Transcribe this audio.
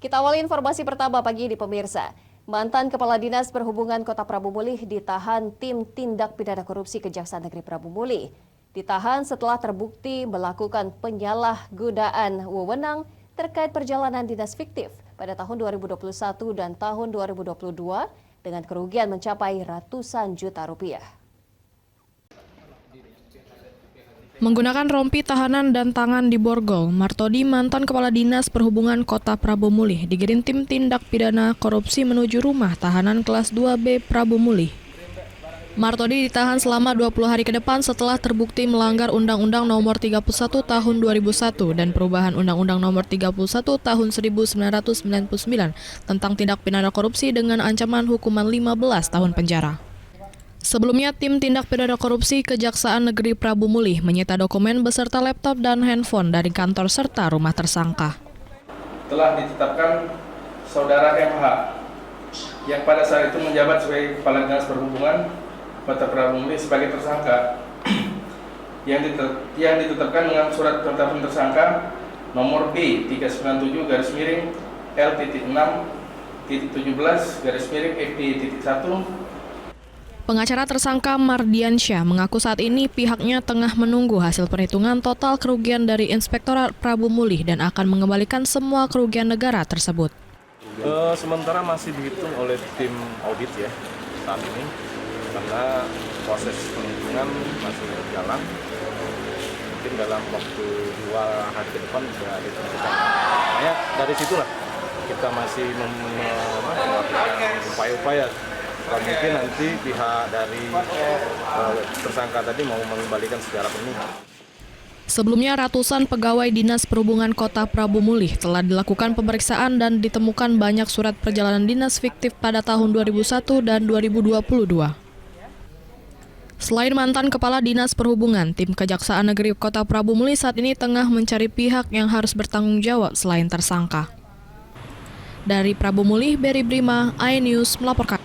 Kita awali informasi pertama pagi ini pemirsa. Mantan Kepala Dinas Perhubungan Kota Prabu Mulih ditahan tim tindak pidana korupsi Kejaksaan Negeri Prabu Mulih. Ditahan setelah terbukti melakukan penyalahgunaan wewenang terkait perjalanan dinas fiktif pada tahun 2021 dan tahun 2022 dengan kerugian mencapai ratusan juta rupiah. Menggunakan rompi tahanan dan tangan di borgol, Martodi, mantan Kepala Dinas Perhubungan Kota Prabu Mulih, digiring tim tindak pidana korupsi menuju rumah tahanan kelas 2B Prabu Mulih. Martodi ditahan selama 20 hari ke depan setelah terbukti melanggar Undang-Undang Nomor 31 Tahun 2001 dan Perubahan Undang-Undang Nomor 31 Tahun 1999 tentang tindak pidana korupsi dengan ancaman hukuman 15 tahun penjara. Sebelumnya, tim tindak pidana korupsi Kejaksaan Negeri Prabu Mulih menyita dokumen beserta laptop dan handphone dari kantor serta rumah tersangka. Telah ditetapkan Saudara MH yang pada saat itu menjabat sebagai Kepala Dinas Perhubungan Kota Prabu Mulih sebagai tersangka yang ditetapkan dengan surat penetapan tersangka nomor B397-L.6.17-FD.1. Pengacara tersangka Mardiansyah mengaku saat ini pihaknya tengah menunggu hasil perhitungan total kerugian dari Inspektorat Prabu Mulih dan akan mengembalikan semua kerugian negara tersebut. Sementara masih dihitung oleh tim audit ya saat ini karena proses penghitungan masih berjalan. Mungkin dalam waktu 2 hari ke depan bisa ditentukan. Makanya dari situlah kita masih melakukan upaya-upaya. Mungkin nanti pihak dari tersangka tadi mau mengembalikan secara penuh. Sebelumnya, ratusan pegawai Dinas Perhubungan Kota Prabu Mulih telah dilakukan pemeriksaan dan ditemukan banyak surat perjalanan dinas fiktif pada tahun 2001 dan 2022. Selain mantan Kepala Dinas Perhubungan, tim Kejaksaan Negeri Kota Prabu Mulih saat ini tengah mencari pihak yang harus bertanggung jawab selain tersangka. Dari Prabu Mulih, Beri Brima, iNews melaporkan.